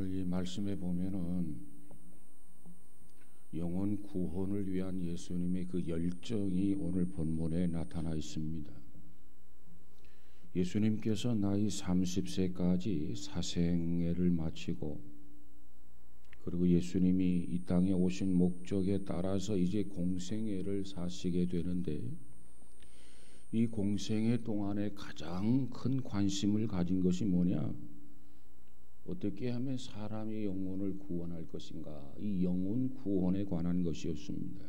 오늘 이 말씀에 보면은 영혼 구원을 위한 예수님의 그 열정이 오늘 본문에 나타나 있습니다. 예수님께서 나이 30세까지 사생애를 마치고, 그리고 예수님이 이 땅에 오신 목적에 따라서 이제 공생애를 사시게 되는데, 이 공생애 동안에 가장 큰 관심을 가진 것이 뭐냐? 어떻게 하면 사람의 영혼을 구원할 것인가? 이 영혼 구원에 관한 것이었습니다.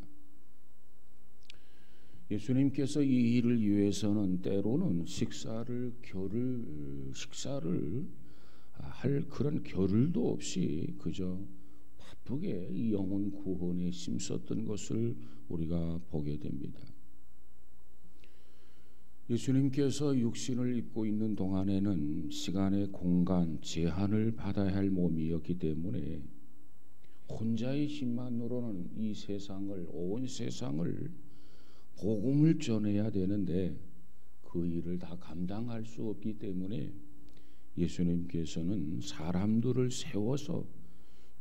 예수님께서 이 일을 위해서는 때로는 식사를 할 그런 겨를도 없이 그저 바쁘게 이 영혼 구원에 힘썼던 것을 우리가 보게 됩니다. 예수님께서 육신을 입고 있는 동안에는 시간의 공간 제한을 받아야 할 몸이었기 때문에 혼자의 힘만으로는 이 세상을, 온 세상을 복음을 전해야 되는데 그 일을 다 감당할 수 없기 때문에 예수님께서는 사람들을 세워서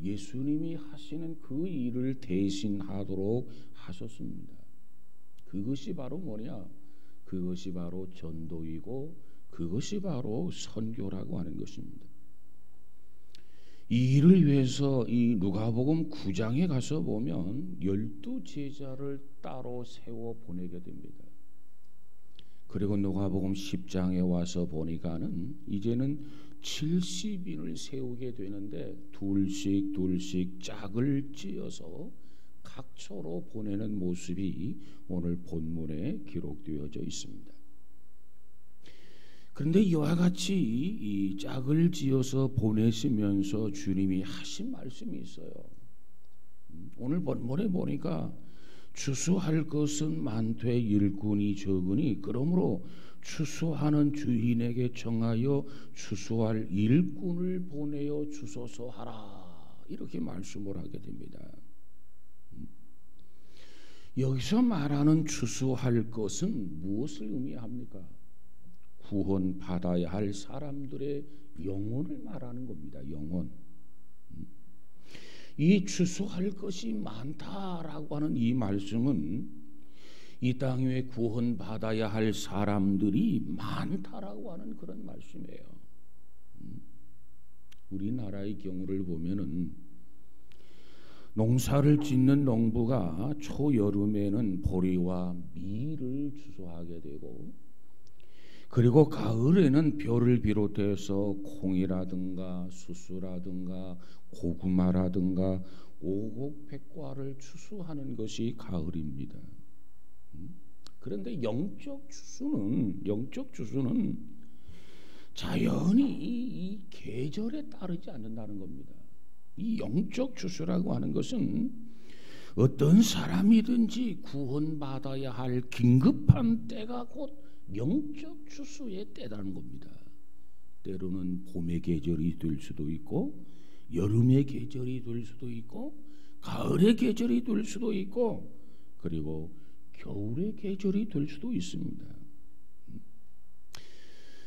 예수님이 하시는 그 일을 대신하도록 하셨습니다. 그것이 바로 뭐냐? 그것이 바로 전도이고 그것이 바로 선교라고 하는 것입니다. 이 일을 위해서 이 누가복음 9장에 가서 보면 12제자를 따로 세워 보내게 됩니다. 그리고 누가복음 10장에 와서 보니까는 이제는 70인을 세우게 되는데 둘씩 짝을 지어서 각처로 보내는 모습이 오늘 본문에 기록되어져 있습니다. 그런데 이와 같이 이 짝을 지어서 보내시면서 주님이 하신 말씀이 있어요. 오늘 본문에 보니까 추수할 것은 많되 일꾼이 적으니 그러므로 추수하는 주인에게 청하여 추수할 일꾼을 보내어 주소서 하라, 이렇게 말씀을 하게 됩니다. 여기서 말하는 추수할 것은 무엇을 의미합니까? 구원받아야 할 사람들의 영혼을 말하는 겁니다. 영혼. 이 추수할 것이 많다라고 하는 이 말씀은 이 땅 위에 구원받아야 할 사람들이 많다라고 하는 그런 말씀이에요. 우리나라의 경우를 보면은 농사를 짓는 농부가 초여름에는 보리와 밀을 추수하게 되고, 그리고 가을에는 벼를 비롯해서 콩이라든가 수수라든가 고구마라든가 오곡백과를 추수하는 것이 가을입니다. 그런데 영적 추수는 자연히 이 계절에 따르지 않는다는 겁니다. 이 영적 추수라고 하는 것은 어떤 사람이든지 구원받아야 할 긴급한 때가 곧 영적 추수의 때라는 겁니다. 때로는 봄의 계절이 될 수도 있고, 여름의 계절이 될 수도 있고, 가을의 계절이 될 수도 있고, 그리고 겨울의 계절이 될 수도 있습니다.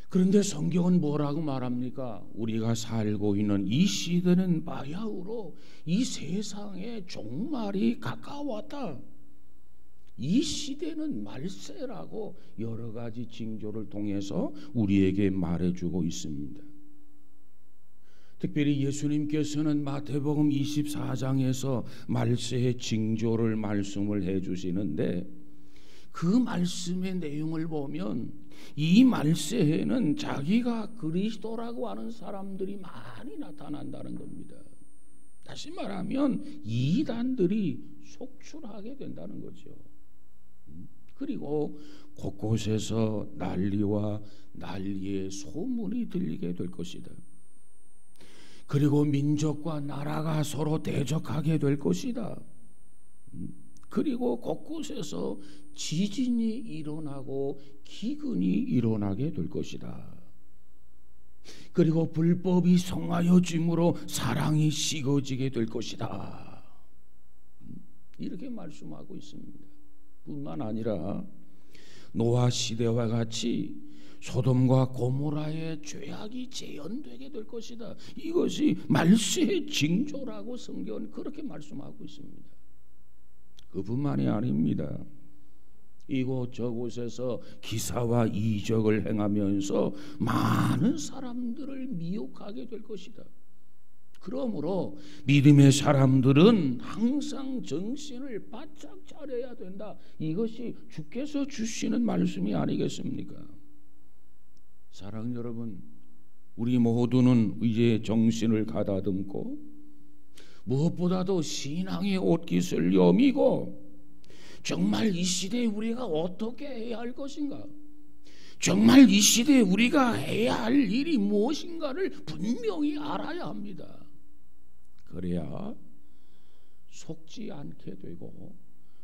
그런데 성경은 뭐라고 말합니까? 우리가 살고 있는 이 시대는 바야흐로 이 세상의 종말이 가까웠다. 이 시대는 말세라고 여러 가지 징조를 통해서 우리에게 말해주고 있습니다. 특별히 예수님께서는 마태복음 24장에서 말세의 징조를 말씀을 해주시는데, 그 말씀의 내용을 보면 이 말세에는 자기가 그리스도라고 하는 사람들이 많이 나타난다는 겁니다. 다시 말하면 이단들이 속출하게 된다는 거죠. 그리고 곳곳에서 난리와 난리의 소문이 들리게 될 것이다. 그리고 민족과 나라가 서로 대적하게 될 것이다. 그리고 곳곳에서 지진이 일어나고 기근이 일어나게 될 것이다. 그리고 불법이 성하여짐으로 사랑이 식어지게 될 것이다. 이렇게 말씀하고 있습니다. 뿐만 아니라 노아 시대와 같이 소돔과 고모라의 죄악이 재현되게 될 것이다. 이것이 말세의 징조라고 성경은 그렇게 말씀하고 있습니다. 그뿐만이 아닙니다. 이곳 저곳에서 기사와 이적을 행하면서 많은 사람들을 미혹하게 될 것이다. 그러므로 믿음의 사람들은 항상 정신을 바짝 차려야 된다. 이것이 주께서 주시는 말씀이 아니겠습니까? 사랑하는 여러분, 우리 모두는 이제 정신을 가다듬고 무엇보다도 신앙의 옷깃을 여미고 정말 이 시대에 우리가 어떻게 해야 할 것인가, 정말 이 시대에 우리가 해야 할 일이 무엇인가를 분명히 알아야 합니다. 그래야 속지 않게 되고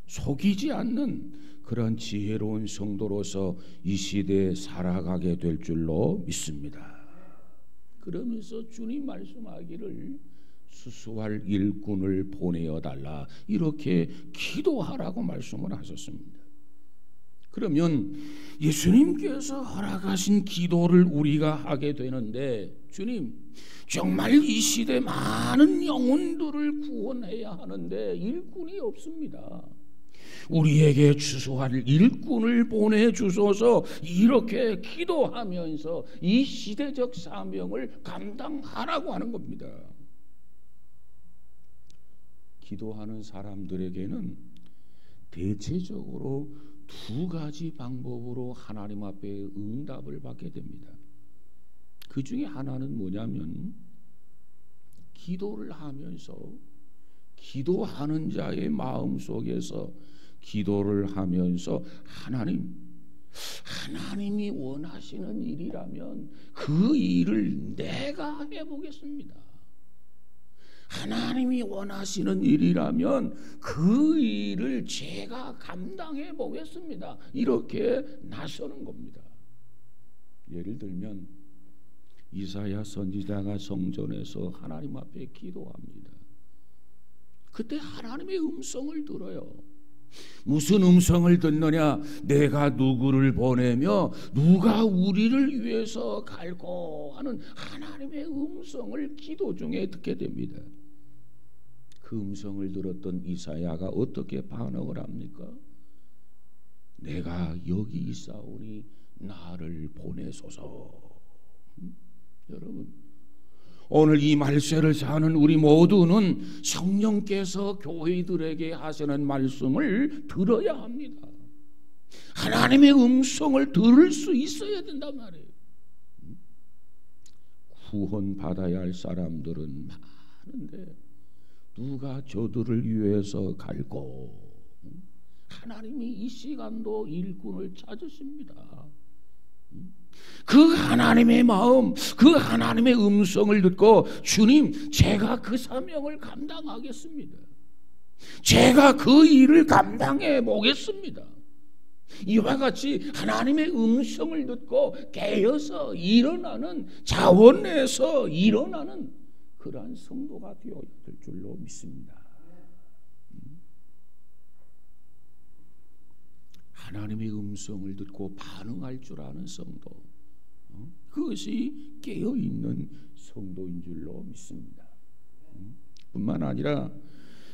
속이지 않는 그런 지혜로운 성도로서 이 시대에 살아가게 될 줄로 믿습니다. 그러면서 주님 말씀하기를 수수할 일꾼을 보내어 달라, 이렇게 기도하라고 말씀을 하셨습니다. 그러면 예수님께서 허락하신 기도를 우리가 하게 되는데, 주님 정말 이 시대 많은 영혼들을 구원해야 하는데 일꾼이 없습니다. 우리에게 추수할 일꾼을 보내주소서, 이렇게 기도하면서 이 시대적 사명을 감당하라고 하는 겁니다. 기도하는 사람들에게는 대체적으로 두 가지 방법으로 하나님 앞에 응답을 받게 됩니다. 그 중에 하나는 뭐냐면, 기도를 하면서 기도하는 자의 마음 속에서 기도를 하면서 하나님이 원하시는 일이라면 그 일을 내가 해보겠습니다. 하나님이 원하시는 일이라면 그 일을 제가 감당해 보겠습니다. 이렇게 나서는 겁니다. 예를 들면 이사야 선지자가 성전에서 하나님 앞에 기도합니다. 그때 하나님의 음성을 들어요. 무슨 음성을 듣느냐? 내가 누구를 보내며 누가 우리를 위해서 갈고 하는 하나님의 음성을 기도 중에 듣게 됩니다. 그 음성을 들었던 이사야가 어떻게 반응을 합니까? 내가 여기 있사오니 나를 보내소서. 여러분, 오늘 이 말세를 사는 우리 모두는 성령께서 교회들에게 하시는 말씀을 들어야 합니다. 하나님의 음성을 들을 수 있어야 된단 말이에요. 구원받아야 할 사람들은 많은데 누가 저들을 위해서 갈고, 하나님이 이 시간도 일꾼을 찾으십니다. 그 하나님의 마음, 그 하나님의 음성을 듣고, 주님 제가 그 사명을 감당하겠습니다. 제가 그 일을 감당해 보겠습니다. 이와 같이 하나님의 음성을 듣고 깨어서 일어나는, 자원에서 일어나는 그러한 성도가 되어야 될 줄로 믿습니다. 하나님의 음성을 듣고 반응할 줄 아는 성도, 그것이 깨어있는 성도인 줄로 믿습니다. 뿐만 아니라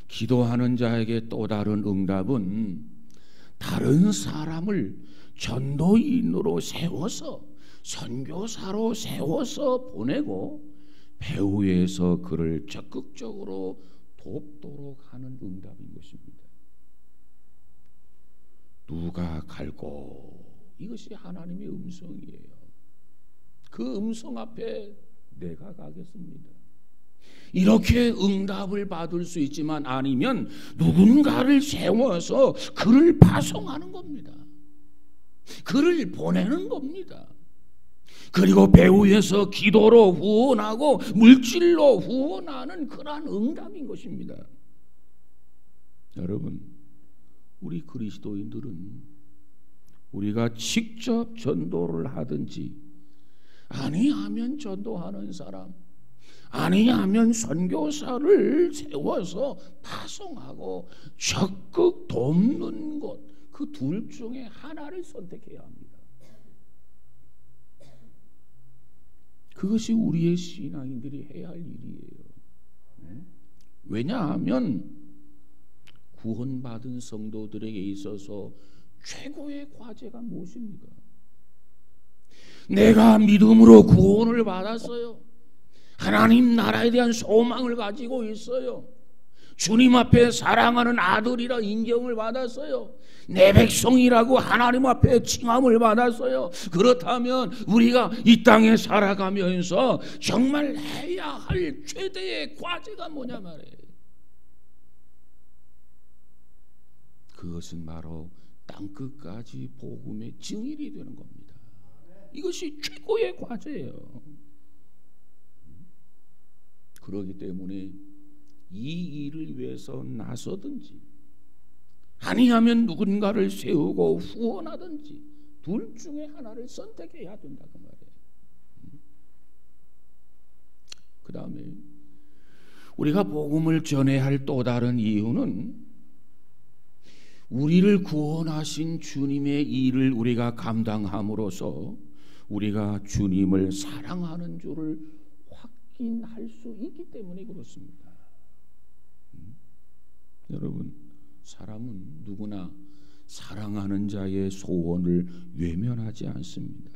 기도하는 자에게 또 다른 응답은 다른 사람을 전도인으로 세워서, 선교사로 세워서 보내고 배후에서 그를 적극적으로 돕도록 하는 응답인 것입니다. 누가 갈고, 이것이 하나님의 음성이에요. 그 음성 앞에 내가 가겠습니다. 이렇게 응답을 받을 수 있지만, 아니면 누군가를 세워서 그를 파송하는 겁니다. 그를 보내는 겁니다. 그리고 배후에서 기도로 후원하고 물질로 후원하는 그러한 응답인 것입니다. 여러분, 우리 그리스도인들은 우리가 직접 전도를 하든지, 아니하면 전도하는 사람, 아니하면 선교사를 세워서 파송하고 적극 돕는 것, 그 둘 중에 하나를 선택해야 합니다. 그것이 우리의 신앙인들이 해야 할 일이에요. 왜냐하면 구원받은 성도들에게 있어서 최고의 과제가 무엇입니까? 내가 믿음으로 구원을 받았어요. 하나님 나라에 대한 소망을 가지고 있어요. 주님 앞에 사랑하는 아들이라 인정을 받았어요. 내 백성이라고 하나님 앞에 칭함을 받았어요. 그렇다면 우리가 이 땅에 살아가면서 정말 해야 할 최대의 과제가 뭐냐 말이에요. 그것은 바로 땅끝까지 복음의 증인이 되는 겁니다. 이것이 최고의 과제예요. 그렇기 때문에 이 일을 위해서 나서든지 아니하면 누군가를 세우고 후원하든지 둘 중에 하나를 선택해야 된다고 말이에요. 그 다음에 우리가 복음을 전해야 할 또 다른 이유는 우리를 구원하신 주님의 일을 우리가 감당함으로써 우리가 주님을 사랑하는 줄을 확인할 수 있기 때문에 그렇습니다. 여러분, 사람은 누구나 사랑하는 자의 소원을 외면하지 않습니다.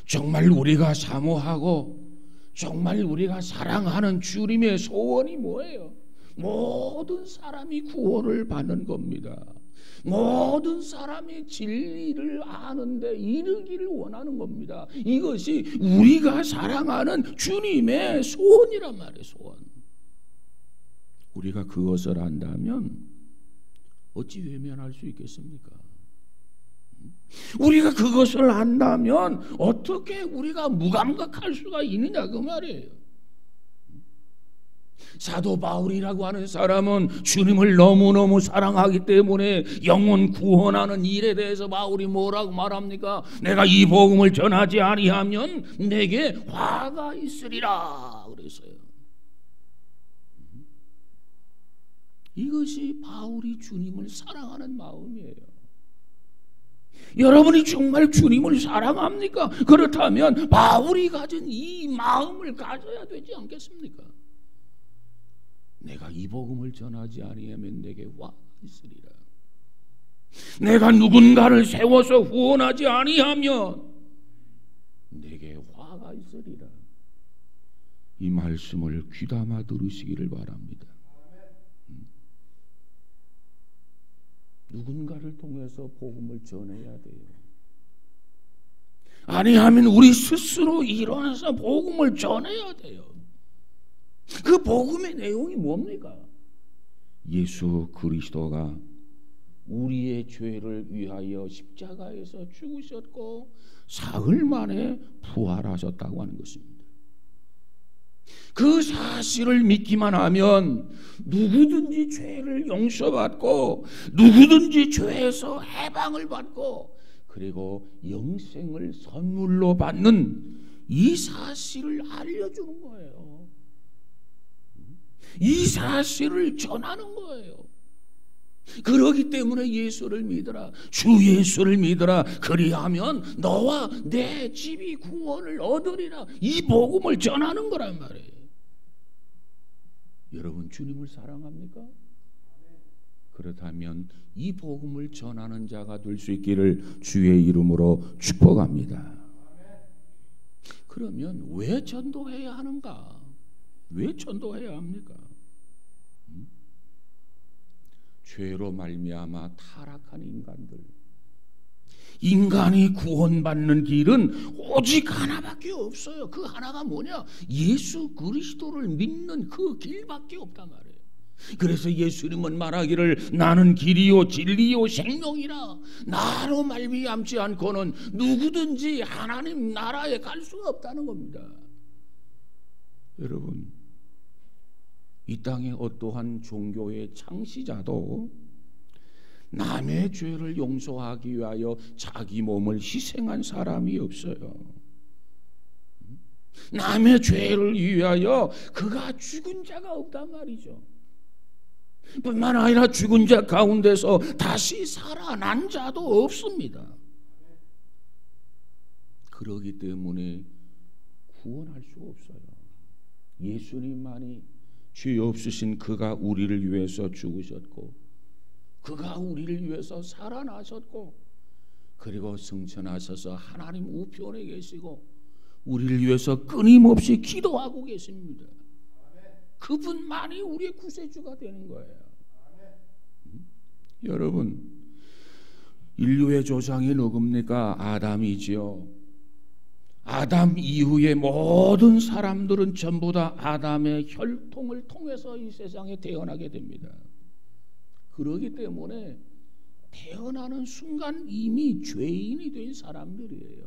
정말 우리가 사모하고 정말 우리가 사랑하는 주님의 소원이 뭐예요? 모든 사람이 구원을 받는 겁니다. 모든 사람이 진리를 아는데 이르기를 원하는 겁니다. 이것이 우리가 사랑하는 주님의 소원이란 말이에요. 소원. 우리가 그것을 안다면 어찌 외면할 수 있겠습니까? 우리가 그것을 안다면 어떻게 우리가 무감각할 수가 있느냐 그 말이에요. 사도 바울이라고 하는 사람은 주님을 너무너무 사랑하기 때문에 영혼 구원하는 일에 대해서 바울이 뭐라고 말합니까? 내가 이 복음을 전하지 아니하면 내게 화가 있으리라 그랬어요. 이것이 바울이 주님을 사랑하는 마음이에요. 여러분이 정말 주님을 사랑합니까? 그렇다면 바울이 가진 이 마음을 가져야 되지 않겠습니까? 내가 이 복음을 전하지 아니하면 내게 화가 있으리라. 내가 누군가를 세워서 후원하지 아니하면 내게 화가 있으리라. 이 말씀을 귀담아 들으시기를 바랍니다. 누군가를 통해서 복음을 전해야 돼요. 아니하면 우리 스스로 일어나서 복음을 전해야 돼요. 그 복음의 내용이 뭡니까? 예수 그리스도가 우리의 죄를 위하여 십자가에서 죽으셨고 사흘 만에 부활하셨다고 하는 것입니다. 그 사실을 믿기만 하면 누구든지 죄를 용서받고 누구든지 죄에서 해방을 받고 그리고 영생을 선물로 받는 이 사실을 알려주는 거예요. 이 사실을 전하는 거예요. 그러기 때문에 예수를 믿으라. 주 예수를 믿으라. 그리하면 너와 내 집이 구원을 얻으리라. 이 복음을 전하는 거란 말이에요. 여러분 주님을 사랑합니까? 그렇다면 이 복음을 전하는 자가 될 수 있기를 주의 이름으로 축복합니다. 그러면 왜 전도해야 하는가? 왜 전도해야 합니까? 죄로 말미암아 타락한 인간들, 인간이 구원받는 길은 오직 하나밖에 없어요. 그 하나가 뭐냐? 예수 그리스도를 믿는 그 길밖에 없단 말이에요. 그래서 예수님은 말하기를 나는 길이요 진리요 생명이라 나로 말미암지 않고는 누구든지 하나님 나라에 갈 수가 없다는 겁니다. 여러분, 이 땅의 어떠한 종교의 창시자도 남의 죄를 용서하기 위하여 자기 몸을 희생한 사람이 없어요. 남의 죄를 위하여 그가 죽은 자가 없단 말이죠. 뿐만 아니라 죽은 자 가운데서 다시 살아난 자도 없습니다. 그러기 때문에 구원할 수 없어요. 예수님만이 죄 없으신 그가 우리를 위해서 죽으셨고, 그가 우리를 위해서 살아나셨고, 그리고 승천하셔서 하나님 우편에 계시고 우리를 위해서 끊임없이 기도하고 계십니다. 그분만이 우리의 구세주가 되는 거예요. 여러분, 인류의 조상이 누굽니까? 아담이지요. 아담 이후의 모든 사람들은 전부 다 아담의 혈통을 통해서 이 세상에 태어나게 됩니다. 그렇기 때문에 태어나는 순간 이미 죄인이 된 사람들이에요.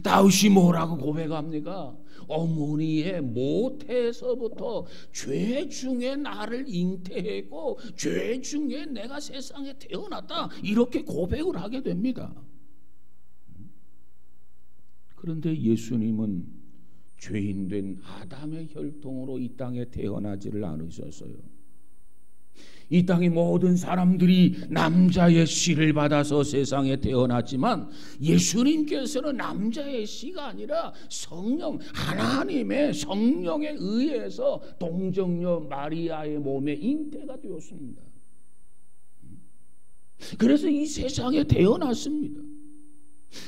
다윗이 뭐라고 고백합니까? 어머니의 모태에서부터 죄 중에 나를 잉태했고 죄 중에 내가 세상에 태어났다, 이렇게 고백을 하게 됩니다. 그런데 예수님은 죄인된 아담의 혈통으로 이 땅에 태어나지를 않으셨어요. 이 땅의 모든 사람들이 남자의 씨를 받아서 세상에 태어났지만 예수님께서는 남자의 씨가 아니라 성령, 하나님의 성령에 의해서 동정녀 마리아의 몸에 잉태가 되었습니다. 그래서 이 세상에 태어났습니다.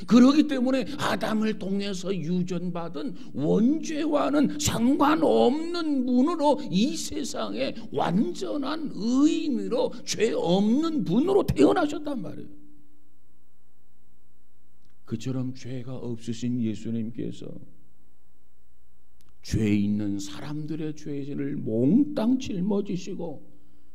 그렇기 때문에 아담을 통해서 유전받은 원죄와는 상관없는 분으로 이 세상에 완전한 의인으로 죄 없는 분으로 태어나셨단 말이에요. 그처럼 죄가 없으신 예수님께서 죄 있는 사람들의 죄를 몽땅 짊어지시고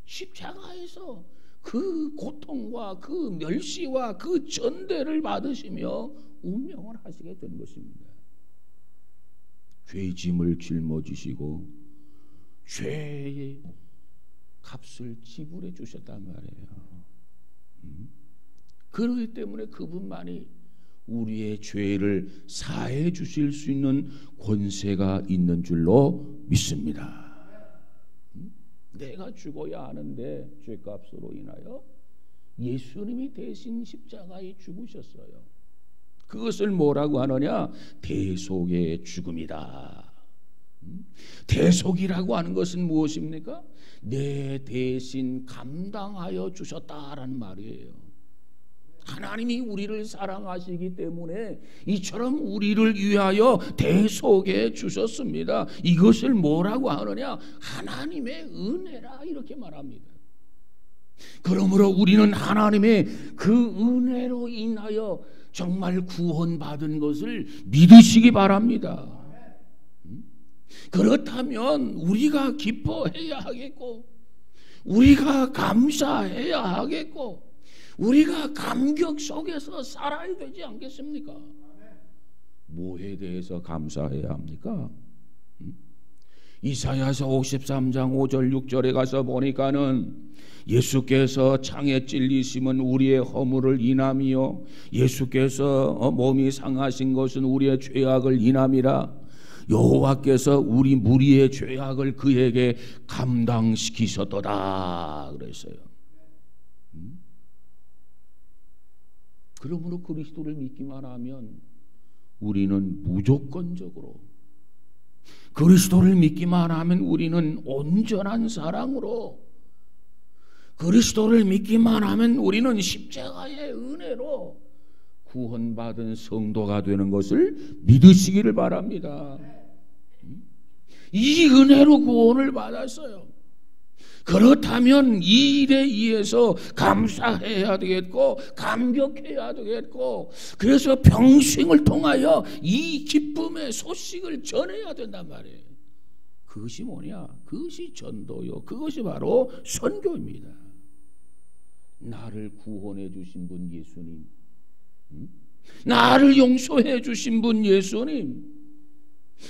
십자가에서 그 고통과 그 멸시와 그 전대를 받으시며 운명을 하시게 된 것입니다. 죄의 짐을 짊어지시고 죄의 값을 지불해 주셨단 말이에요. 그렇기 때문에 그분만이 우리의 죄를 사해 주실 수 있는 권세가 있는 줄로 믿습니다. 내가 죽어야 하는데 죄값으로 인하여 예수님이 대신 십자가에 죽으셨어요. 그것을 뭐라고 하느냐? 대속의 죽음이다. 대속이라고 하는 것은 무엇입니까? 내 대신 감당하여 주셨다라는 말이에요. 하나님이 우리를 사랑하시기 때문에 이처럼 우리를 위하여 대속해 주셨습니다. 이것을 뭐라고 하느냐? 하나님의 은혜라, 이렇게 말합니다. 그러므로 우리는 하나님의 그 은혜로 인하여 정말 구원받은 것을 믿으시기 바랍니다. 그렇다면 우리가 기뻐해야 하겠고, 우리가 감사해야 하겠고, 우리가 감격 속에서 살아야 되지 않겠습니까? 뭐에 대해서 감사해야 합니까? 이사야서 53장 5절 6절에 가서 보니까는 예수께서 창에 찔리심은 우리의 허물을 인함이요 예수께서 몸이 상하신 것은 우리의 죄악을 인함이라. 여호와께서 우리 무리의 죄악을 그에게 감당시키셨도다 그랬어요. 그러므로 그리스도를 믿기만 하면 우리는 무조건적으로, 그리스도를 믿기만 하면 우리는 온전한 사랑으로, 그리스도를 믿기만 하면 우리는 십자가의 은혜로 구원받은 성도가 되는 것을 믿으시기를 바랍니다. 이 은혜로 구원을 받았어요. 그렇다면 이 일에 의해서 감사해야 되겠고 감격해야 되겠고, 그래서 평생을 통하여 이 기쁨의 소식을 전해야 된단 말이에요. 그것이 뭐냐? 그것이 전도요, 그것이 바로 선교입니다. 나를 구원해 주신 분 예수님, 나를 용서해 주신 분 예수님,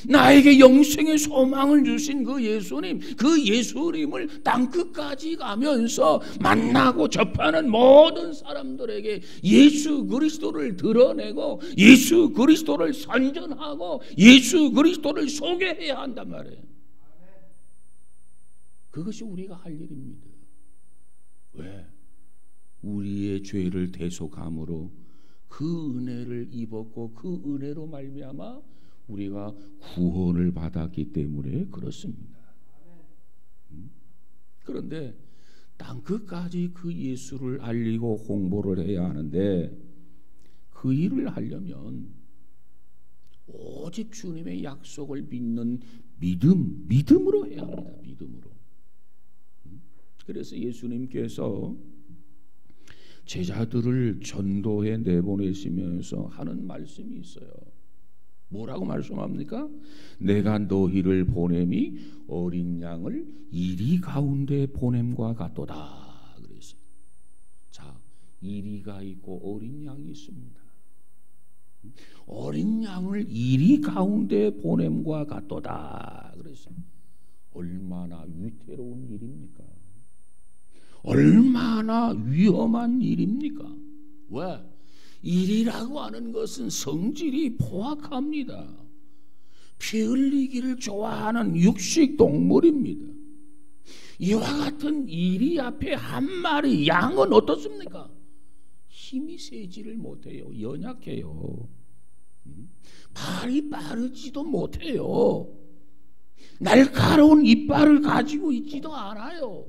나에게 영생의 소망을 주신 그 예수님, 그 예수님을 땅끝까지 가면서 만나고 접하는 모든 사람들에게 예수 그리스도를 드러내고 예수 그리스도를 선전하고 예수 그리스도를 소개해야 한단 말이에요. 그것이 우리가 할 일입니다. 왜? 우리의 죄를 대속함으로 그 은혜를 입었고 그 은혜로 말미암아 우리가 구원을 받았기 때문에 그렇습니다. 그런데 땅끝까지 그 예수를 알리고 홍보를 해야 하는데 그 일을 하려면 오직 주님의 약속을 믿는 믿음으로 해야 합니다. 믿음으로. 그래서 예수님께서 제자들을 전도해 내보내시면서 하는 말씀이 있어요. 뭐라고 말씀합니까? 내가 너희를 보냄이 어린 양을 이리 가운데 보냄과 같도다. 그랬어요. 자, 이리가 있고 어린 양이 있습니다. 어린 양을 이리 가운데 보냄과 같도다. 그랬어요. 얼마나 위태로운 일입니까? 얼마나 위험한 일입니까? 왜? 일이라고 하는 것은 성질이 포악합니다. 피 흘리기를 좋아하는 육식 동물입니다. 이와 같은 일이 앞에 한 마리 양은 어떻습니까? 힘이 세지를 못해요. 연약해요. 발이 빠르지도 못해요. 날카로운 이빨을 가지고 있지도 않아요.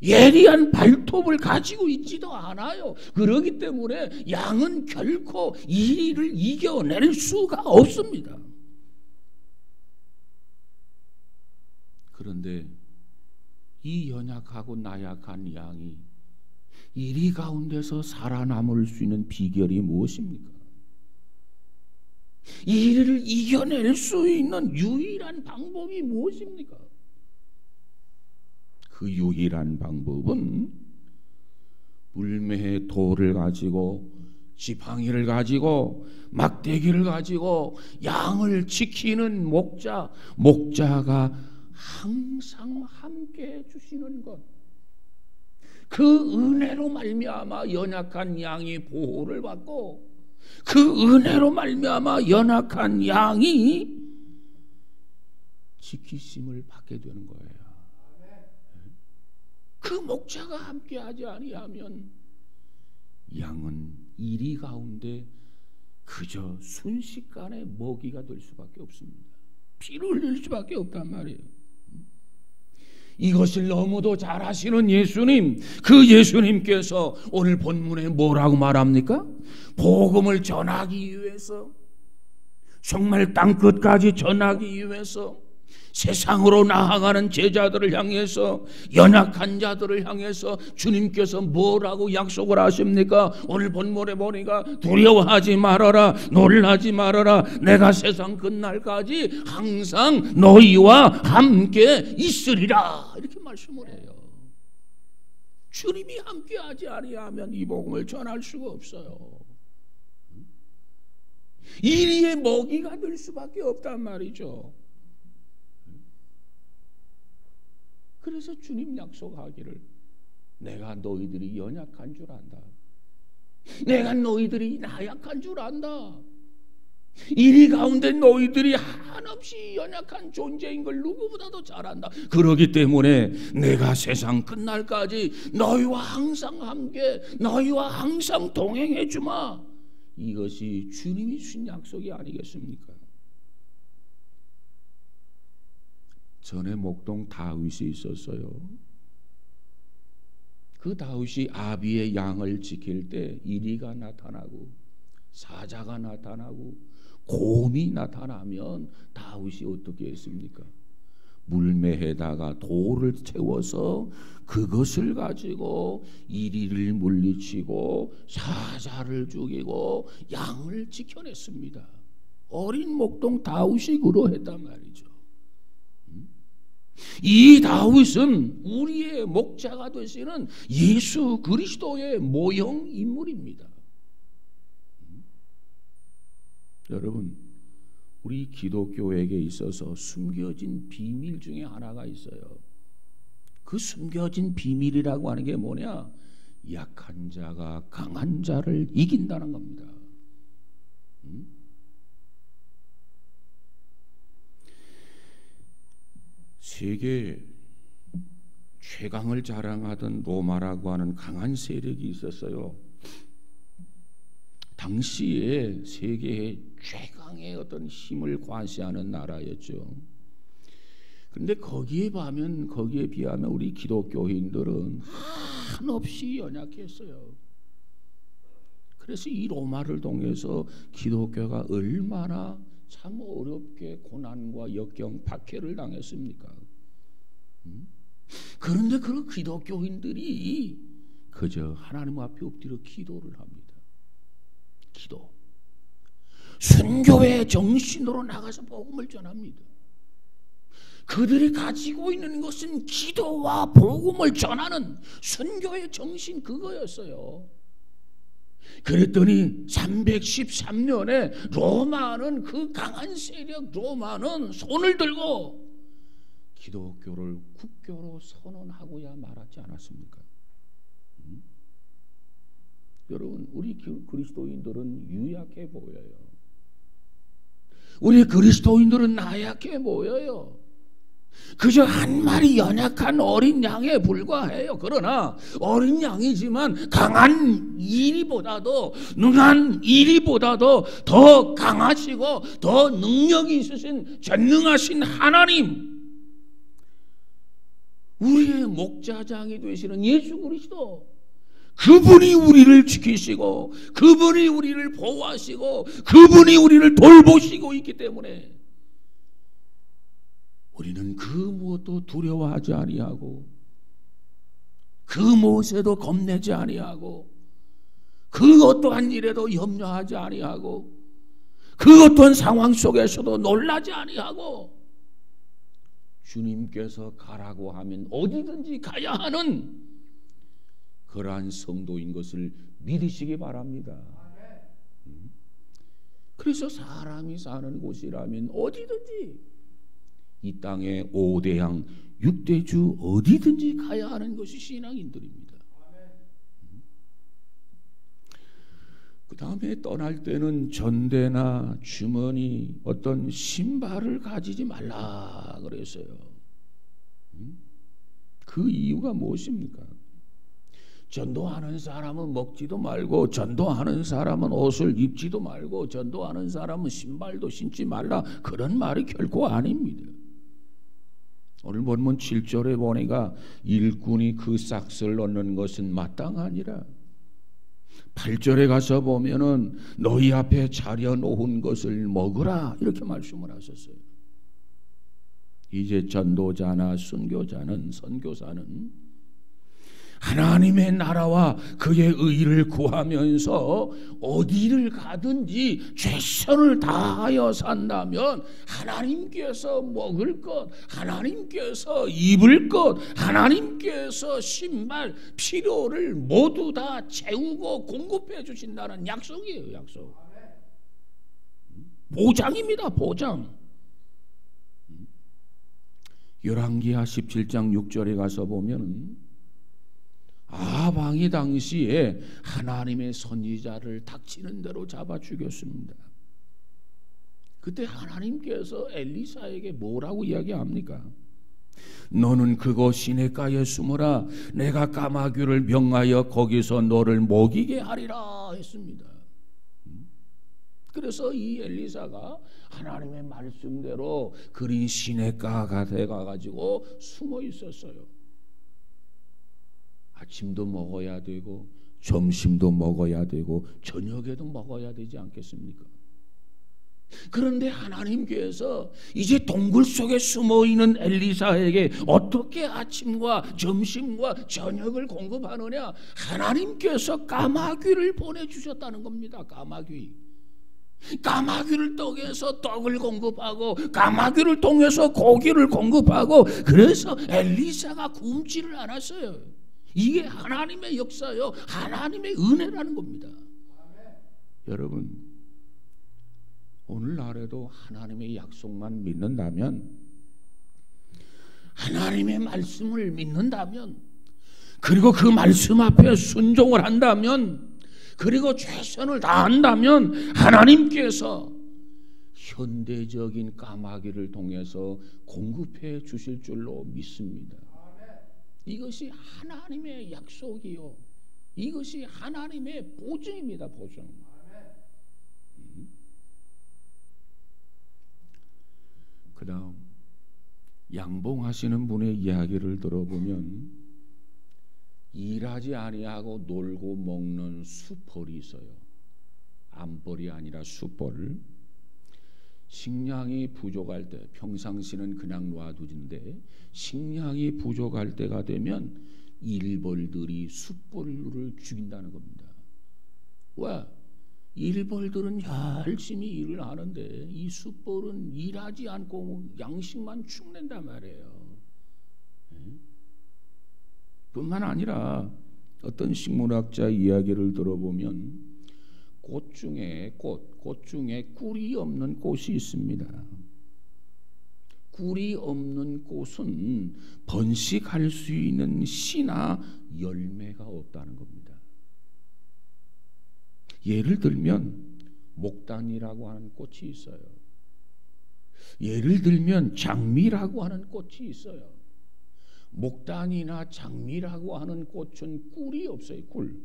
예리한 발톱을 가지고 있지도 않아요. 그렇기 때문에 양은 결코 이 일을 이겨낼 수가 없습니다. 그런데 이 연약하고 나약한 양이 이리 가운데서 살아남을 수 있는 비결이 무엇입니까? 이 일을 이겨낼 수 있는 유일한 방법이 무엇입니까? 그 유일한 방법은 물매의 돌을 가지고 지팡이를 가지고 막대기를 가지고 양을 지키는 목자가 항상 함께 해주시는 것, 그 은혜로 말미암아 연약한 양이 보호를 받고 그 은혜로 말미암아 연약한 양이 지키심을 받게 되는 거예요. 그 목자가 함께하지 아니하면 양은 이리 가운데 그저 순식간에 먹이가 될 수밖에 없습니다. 피를 흘릴 수밖에 없단 말이에요. 이것을 너무도 잘 아시는 예수님, 그 예수님께서 오늘 본문에 뭐라고 말합니까? 복음을 전하기 위해서, 정말 땅끝까지 전하기 위해서 세상으로 나아가는 제자들을 향해서, 연약한 자들을 향해서 주님께서 뭐라고 약속을 하십니까? 오늘 본문에 보니까 두려워하지 말아라, 놀라지 말아라, 내가 세상 끝날까지 항상 너희와 함께 있으리라, 이렇게 말씀을 해요. 주님이 함께하지 아니하면 이 복음을 전할 수가 없어요. 이리의 먹이가 될 수밖에 없단 말이죠. 그래서 주님 약속하기를 내가 너희들이 연약한 줄 안다. 내가 너희들이 나약한 줄 안다. 이리 가운데 너희들이 한없이 연약한 존재인 걸 누구보다도 잘 안다. 그러기 때문에 내가 세상 끝날까지 너희와 항상 함께, 너희와 항상 동행해 주마. 이것이 주님이 주신 약속이 아니겠습니까? 전에 목동 다윗이 있었어요. 그 다윗이 아비의 양을 지킬 때 이리가 나타나고 사자가 나타나고 곰이 나타나면 다윗이 어떻게 했습니까? 물매에다가 돌을 채워서 그것을 가지고 이리를 물리치고 사자를 죽이고 양을 지켜냈습니다. 어린 목동 다윗이 그러했단 말이죠. 이 다윗은 우리의 목자가 되시는 예수 그리스도의 모형 인물입니다. 여러분, 우리 기독교에게 있어서 숨겨진 비밀 중에 하나가 있어요. 그 숨겨진 비밀이라고 하는 게 뭐냐? 약한 자가 강한 자를 이긴다는 겁니다. 세계 최강을 자랑하던 로마라고 하는 강한 세력이 있었어요. 당시에 세계의 최강의 어떤 힘을 과시하는 나라였죠. 그런데 거기에 비하면 우리 기독교인들은 한없이 연약했어요. 그래서 이 로마를 통해서 기독교가 얼마나 참 어렵게 고난과 역경, 박해를 당했습니까? 그런데 그 기독교인들이 그저 하나님 앞에 엎드려 기도를 합니다. 기도. 순교의 정신으로 나가서 복음을 전합니다. 그들이 가지고 있는 것은 기도와 복음을 전하는 순교의 정신, 그거였어요. 그랬더니 313년에 로마는, 그 강한 세력 로마는 손을 들고 기독교를 국교로 선언하고야 말았지 않았습니까? 여러분, 우리 그리스도인들은 유약해 보여요. 우리 그리스도인들은 나약해 보여요. 그저 한 마리 연약한 어린 양에 불과해요. 그러나 어린 양이지만 강한 이리보다도, 능한 이리보다도 더 강하시고 더 능력이 있으신 전능하신 하나님, 우리의 목자장이 되시는 예수 그리스도, 그분이 우리를 지키시고 그분이 우리를 보호하시고 그분이 우리를 돌보시고 있기 때문에 우리는 그 무엇도 두려워하지 아니하고 그 무엇에도 겁내지 아니하고 그 어떠한 일에도 염려하지 아니하고 그 어떠한 상황 속에서도 놀라지 아니하고 주님께서 가라고 하면 어디든지 가야 하는 그러한 성도인 것을 믿으시기 바랍니다. 그래서 사람이 사는 곳이라면 어디든지, 이 땅의 5대양 6대주 어디든지 가야 하는 것이 신앙인들입니다. 그 다음에 떠날 때는 전대나 주머니, 어떤 신발을 가지지 말라 그랬어요. 그 이유가 무엇입니까? 전도하는 사람은 먹지도 말고, 전도하는 사람은 옷을 입지도 말고, 전도하는 사람은 신발도 신지 말라, 그런 말이 결코 아닙니다. 오늘 본문 7절에 보니까 일꾼이 그 싹을 넣는 것은 마땅하니라. 8절에 가서 보면은 너희 앞에 차려 놓은 것을 먹으라, 이렇게 말씀을 하셨어요. 이제 전도자나 선교사는 하나님의 나라와 그의 의를 구하면서 어디를 가든지 최선을 다하여 산다면 하나님께서 먹을 것, 하나님께서 입을 것, 하나님께서 신발, 필요를 모두 다 채우고 공급해 주신다는 약속이에요. 약속. 보장입니다. 보장. 열왕기하 17장 6절에 가서 보면 아방이 당시에 하나님의 선지자를 닥치는 대로 잡아 죽였습니다. 그때 하나님께서 엘리사에게 뭐라고 이야기합니까? 너는 그곳 시냇가에 숨어라. 내가 까마귀를 명하여 거기서 너를 먹이게 하리라 했습니다. 그래서 이 엘리사가 하나님의 말씀대로 그린 시냇가가 돼가지고 숨어 있었어요. 아침도 먹어야 되고 점심도 먹어야 되고 저녁에도 먹어야 되지 않겠습니까? 그런데 하나님께서 이제 동굴 속에 숨어있는 엘리사에게 어떻게 아침과 점심과 저녁을 공급하느냐? 하나님께서 까마귀를 보내주셨다는 겁니다. 까마귀를 통해서 떡을 공급하고 까마귀를 통해서 고기를 공급하고, 그래서 엘리사가 굶지를 않았어요. 이게 하나님의 역사요, 하나님의 은혜라는 겁니다. 여러분, 오늘날에도 하나님의 약속만 믿는다면, 하나님의 말씀을 믿는다면, 그리고 그 말씀 앞에 순종을 한다면, 그리고 최선을 다한다면 하나님께서 현대적인 까마귀를 통해서 공급해 주실 줄로 믿습니다. 이것이 하나님의 약속이요, 이것이 하나님의 보증입니다. 보증. 그 다음 양봉하시는 분의 이야기를 들어보면 일하지 아니하고 놀고 먹는 수벌이 있어요. 암벌이 아니라 수벌. 식량이 부족할 때, 평상시는 그냥 놔두는데 식량이 부족할 때가 되면 일벌들이 수벌을 죽인다는 겁니다. 왜? 일벌들은 열심히 일을 하는데 이 수벌은 일하지 않고 양식만 축낸단 말이에요. 뿐만 아니라 어떤 식물학자 이야기를 들어보면 꽃 중에 꿀이 없는 꽃이 있습니다. 꿀이 없는 꽃은 번식할 수 있는 씨나 열매가 없다는 겁니다. 예를 들면 목단이라고 하는 꽃이 있어요. 예를 들면 장미라고 하는 꽃이 있어요. 목단이나 장미라고 하는 꽃은 꿀이 없어요. 꿀.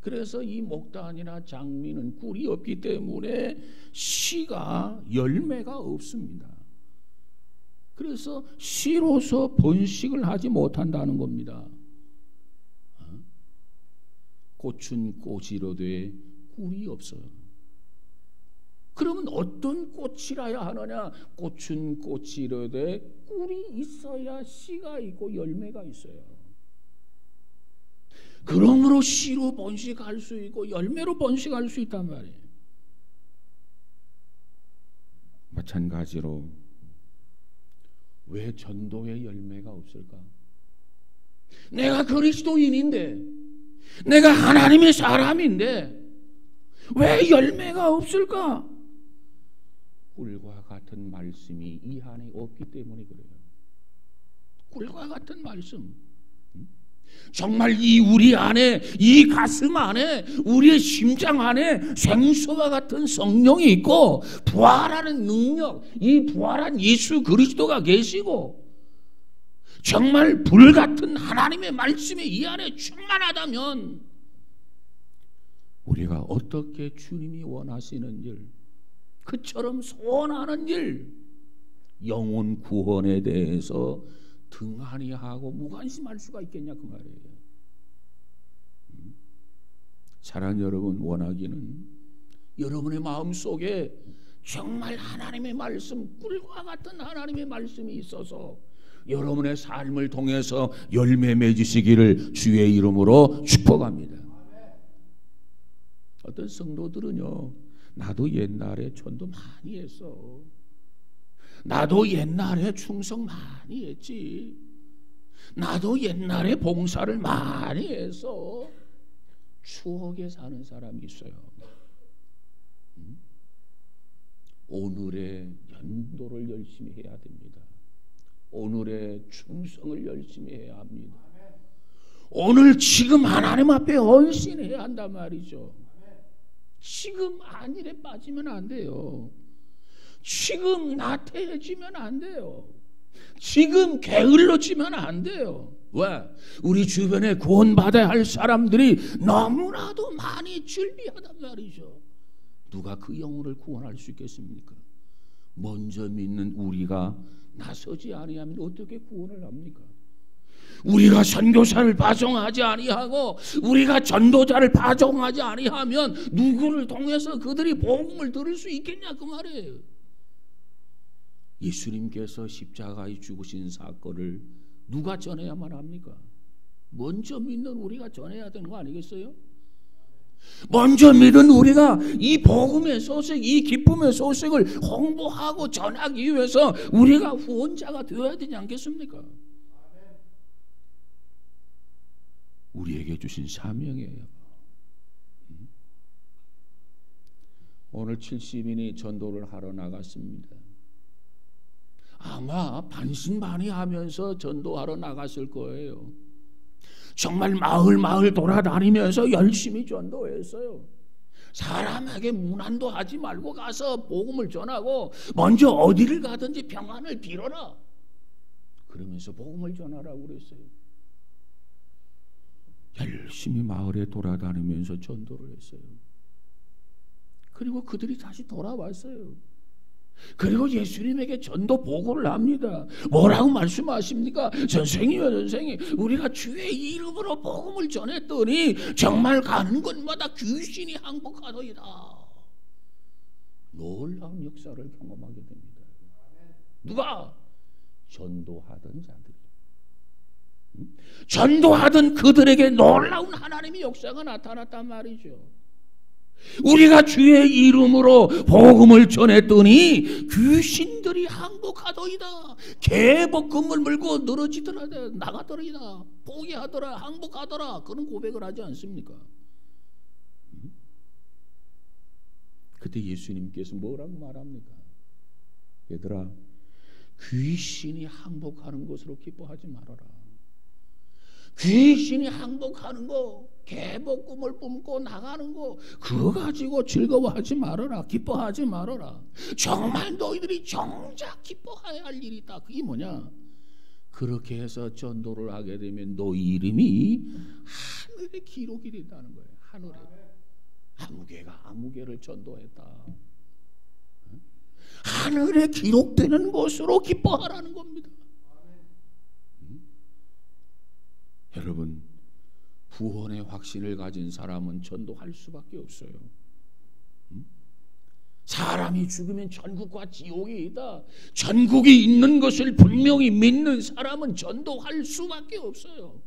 그래서 이 목단이나 장미는 꿀이 없기 때문에 씨가 열매가 없습니다. 그래서 씨로서 번식을 하지 못한다는 겁니다. 꽃은 꽃이로되 꿀이 없어요. 그러면 어떤 꽃이라야 하느냐? 꽃은 꽃이로되 꿀이 있어야 씨가 있고 열매가 있어요. 그러므로 씨로 번식할 수 있고 열매로 번식할 수 있단 말이에요. 마찬가지로 왜 전도의 열매가 없을까? 내가 그리스도인인데, 내가 하나님의 사람인데 왜 열매가 없을까? 꿀과 같은 말씀이 이 안에 없기 때문에 그래요. 꿀과 같은 말씀. 정말 이 우리 안에, 이 가슴 안에, 우리의 심장 안에 생수와 같은 성령이 있고 부활하는 능력, 이 부활한 예수 그리스도가 계시고 정말 불같은 하나님의 말씀이 이 안에 충만하다면 우리가 어떻게 주님이 원하시는 일, 그처럼 소원하는 일, 영혼 구원에 대해서 등한히 하고 무관심할 수가 있겠냐 그 말이에요. 사랑하는 여러분, 원하기는 여러분의 마음속에 정말 하나님의 말씀, 꿀과 같은 하나님의 말씀이 있어서 여러분의 삶을 통해서 열매 맺으시기를 주의 이름으로 축복합니다. 어떤 성도들은요, 나도 옛날에 전도 많이 했어, 나도 옛날에 충성 많이 했지, 나도 옛날에 봉사를 많이 해서 추억에 사는 사람이 있어요. 오늘의 연도를 열심히 해야 됩니다. 오늘의 충성을 열심히 해야 합니다. 오늘 지금 하나님 앞에 헌신해야 한단 말이죠. 지금 안일에 빠지면 안 돼요. 지금 나태해지면 안 돼요. 지금 게을러지면 안 돼요. 왜? 우리 주변에 구원받아야 할 사람들이 너무나도 많이 즐비하단 말이죠. 누가 그 영혼을 구원할 수 있겠습니까? 먼저 믿는 우리가 나서지 아니하면 어떻게 구원을 합니까? 우리가 선교사를 파송하지 아니하고 우리가 전도자를 파송하지 아니하면 누구를 통해서 그들이 복음을 들을 수 있겠냐 그 말이에요. 예수님께서 십자가에 죽으신 사건을 누가 전해야만 합니까? 먼저 믿는 우리가 전해야 되는 거 아니겠어요? 먼저 믿은 우리가 이 복음의 소식, 이 기쁨의 소식을 홍보하고 전하기 위해서 우리가 후원자가 되어야 되지 않겠습니까? 우리에게 주신 사명이에요. 오늘 70인이 전도를 하러 나갔습니다. 아마 반신반의하면서 전도하러 나갔을 거예요. 정말 마을 돌아다니면서 열심히 전도했어요. 사람에게 무난도 하지 말고 가서 복음을 전하고 먼저 어디를 가든지 평안을 빌어라. 그러면서 복음을 전하라고 그랬어요. 열심히 마을에 돌아다니면서 전도를 했어요. 그리고 그들이 다시 돌아왔어요. 그리고 예수님에게 전도 보고를 합니다. 뭐라고 말씀하십니까? 선생님이요, 선생님, 우리가 주의 이름으로 복음을 전했더니 정말 가는 곳마다 귀신이 항복하더이다. 놀라운 역사를 경험하게 됩니다. 누가? 전도하던 자들이. 전도하던 그들에게 놀라운 하나님의 역사가 나타났단 말이죠. 우리가 주의 이름으로 복음을 전했더니 귀신들이 항복하더이다. 개복금을 물고 늘어지더라, 나가더이다, 포기하더라, 항복하더라, 그런 고백을 하지 않습니까? 그때 예수님께서 뭐라고 말합니까? 얘들아, 귀신이 항복하는 것으로 기뻐하지 말아라. 귀신이 항복하는 거, 개복금을 뿜고 나가는 거, 그거 가지고 즐거워하지 말아라. 기뻐하지 말아라. 정말 너희들이 정작 기뻐해야 할 일이 있다. 그게 뭐냐? 그렇게 해서 전도를 하게 되면 너희 이름이 하늘에 기록이 된다는 거예요. 하늘에. 아무개가 아무개를 전도했다. 하늘에 기록되는 것으로 기뻐하라는 겁니다. 여러분, 구원의 확신을 가진 사람은 전도할 수밖에 없어요. 사람이 죽으면 천국과 지옥이 있다, 천국이 있는 것을 분명히 믿는 사람은 전도할 수밖에 없어요.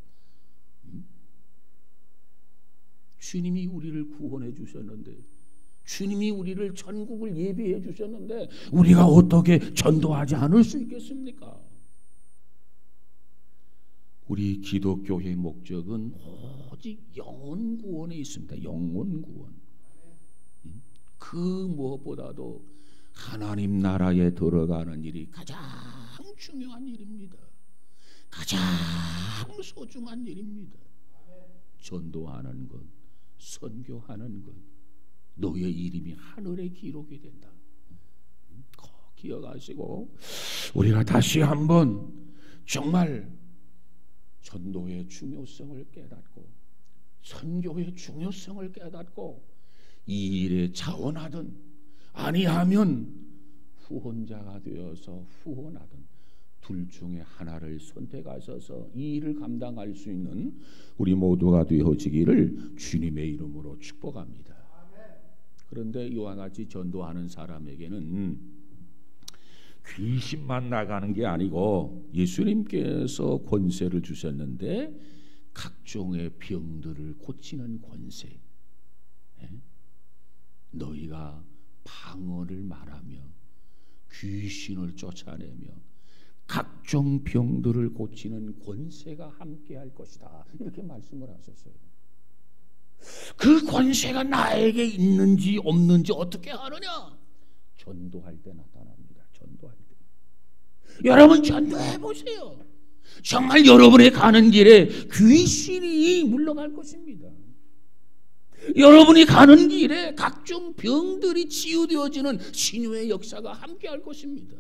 주님이 우리를 구원해 주셨는데, 주님이 우리를 천국을 예비해 주셨는데 우리가 어떻게 전도하지 않을 수 있겠습니까? 우리 기독교의 목적은 오직 영혼 구원에 있습니다. 영혼 구원. 그 무엇보다도 하나님 나라에 들어가는 일이 가장 중요한 일입니다. 가장 소중한 일입니다. 전도하는 것, 선교하는 것, 너의 이름이 하늘에 기록이 된다. 꼭 기억하시고 우리가 다시 한번 정말 전도의 중요성을 깨닫고 선교의 중요성을 깨닫고 이 일에 자원하든 아니하면 후원자가 되어서 후원하든 둘 중에 하나를 선택하셔서 이 일을 감당할 수 있는 우리 모두가 되어지기를 주님의 이름으로 축복합니다. 그런데 이와 같이 전도하는 사람에게는 귀신만 나가는 게 아니고 예수님께서 권세를 주셨는데 각종의 병들을 고치는 권세, 너희가 방언을 말하며 귀신을 쫓아내며 각종 병들을 고치는 권세가 함께할 것이다, 이렇게 말씀을 하셨어요. 그 권세가 나에게 있는지 없는지 어떻게 하느냐? 전도할 때 나타납니다. 전도할 때. 여러분 전도해 보세요. 정말 여러분의 가는 길에 귀신이 물러갈 것입니다. 여러분이 가는 길에 각종 병들이 치유되어지는 신유의 역사가 함께할 것입니다.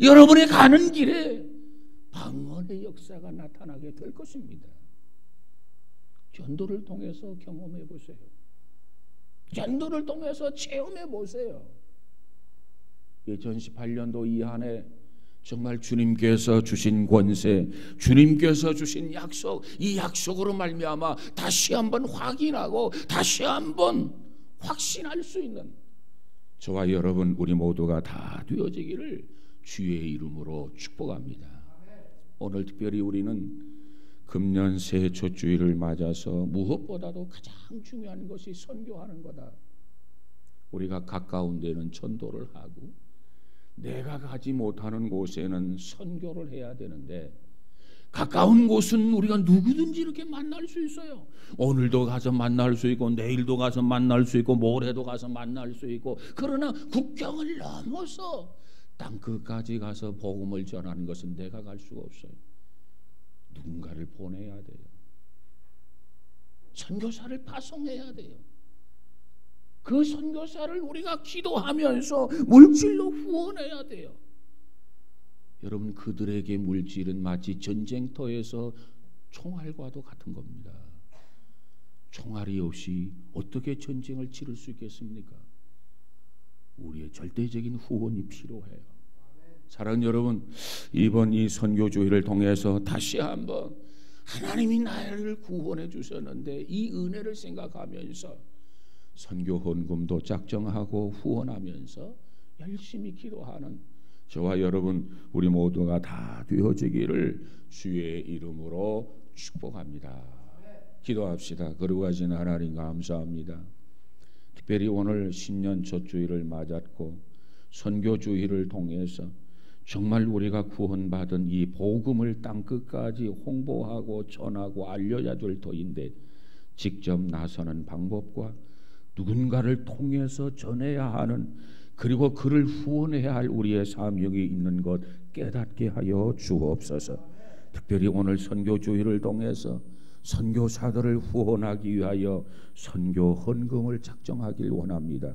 여러분이 가는 길에 방언의 역사가 나타나게 될 것입니다. 전도를 통해서 경험해 보세요. 전도를 통해서 체험해 보세요. 2018년도 이 한 해 정말 주님께서 주신 권세, 주님께서 주신 약속, 이 약속으로 말미암아 다시 한번 확인하고 다시 한번 확신할 수 있는 저와 여러분 우리 모두가 다 되어지기를 주의 이름으로 축복합니다. 오늘 특별히 우리는 금년 새해 첫 주일을 맞아서 무엇보다도 가장 중요한 것이 선교하는 거다. 우리가 가까운 데는 전도를 하고 내가 가지 못하는 곳에는 선교를 해야 되는데 가까운 곳은 우리가 누구든지 이렇게 만날 수 있어요. 오늘도 가서 만날 수 있고 내일도 가서 만날 수 있고 모레도 가서 만날 수 있고, 그러나 국경을 넘어서 땅끝까지 가서 복음을 전하는 것은 내가 갈 수가 없어요. 누군가를 보내야 돼요. 선교사를 파송해야 돼요. 그 선교사를 우리가 기도하면서 물질로 후원해야 돼요. 여러분, 그들에게 물질은 마치 전쟁터에서 총알과도 같은 겁니다. 총알이 없이 어떻게 전쟁을 치를 수 있겠습니까? 우리의 절대적인 후원이 필요해요. 사랑하는 여러분, 이번 이 선교주의를 통해서 다시 한번 하나님이 나를 구원해 주셨는데 이 은혜를 생각하면서 선교 헌금도 작정하고 후원하면서 열심히 기도하는 저와 여러분, 우리 모두가 다 되어지기를 주의 이름으로 축복합니다. 기도합시다. 거룩하신 하나님 감사합니다. 특별히 오늘 신년 첫 주일을 맞았고 선교주의를 통해서 정말 우리가 구원받은 이 복음을 땅끝까지 홍보하고 전하고 알려야 될 터인데 직접 나서는 방법과 누군가를 통해서 전해야 하는, 그리고 그를 후원해야 할 우리의 사명이 있는 것 깨닫게 하여 주옵소서. 특별히 오늘 선교주의를 통해서 선교사들을 후원하기 위하여 선교 헌금을 작정하길 원합니다.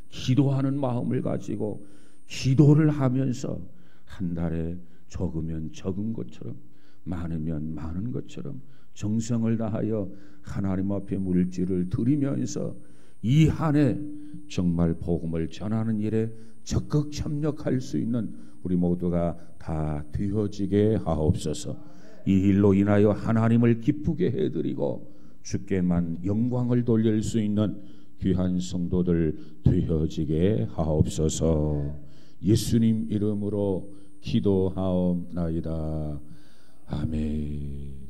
기도하는 마음을 가지고 기도를 하면서 한 달에 적으면 적은 것처럼 많으면 많은 것처럼 정성을 다하여 하나님 앞에 물질을 드리면서 이 한 해 정말 복음을 전하는 일에 적극 협력할 수 있는 우리 모두가 다 되어지게 하옵소서. 이 일로 인하여 하나님을 기쁘게 해드리고 주께만 영광을 돌릴 수 있는 귀한 성도들 되어지게 하옵소서. 예수님 이름으로 기도하옵나이다. 아멘.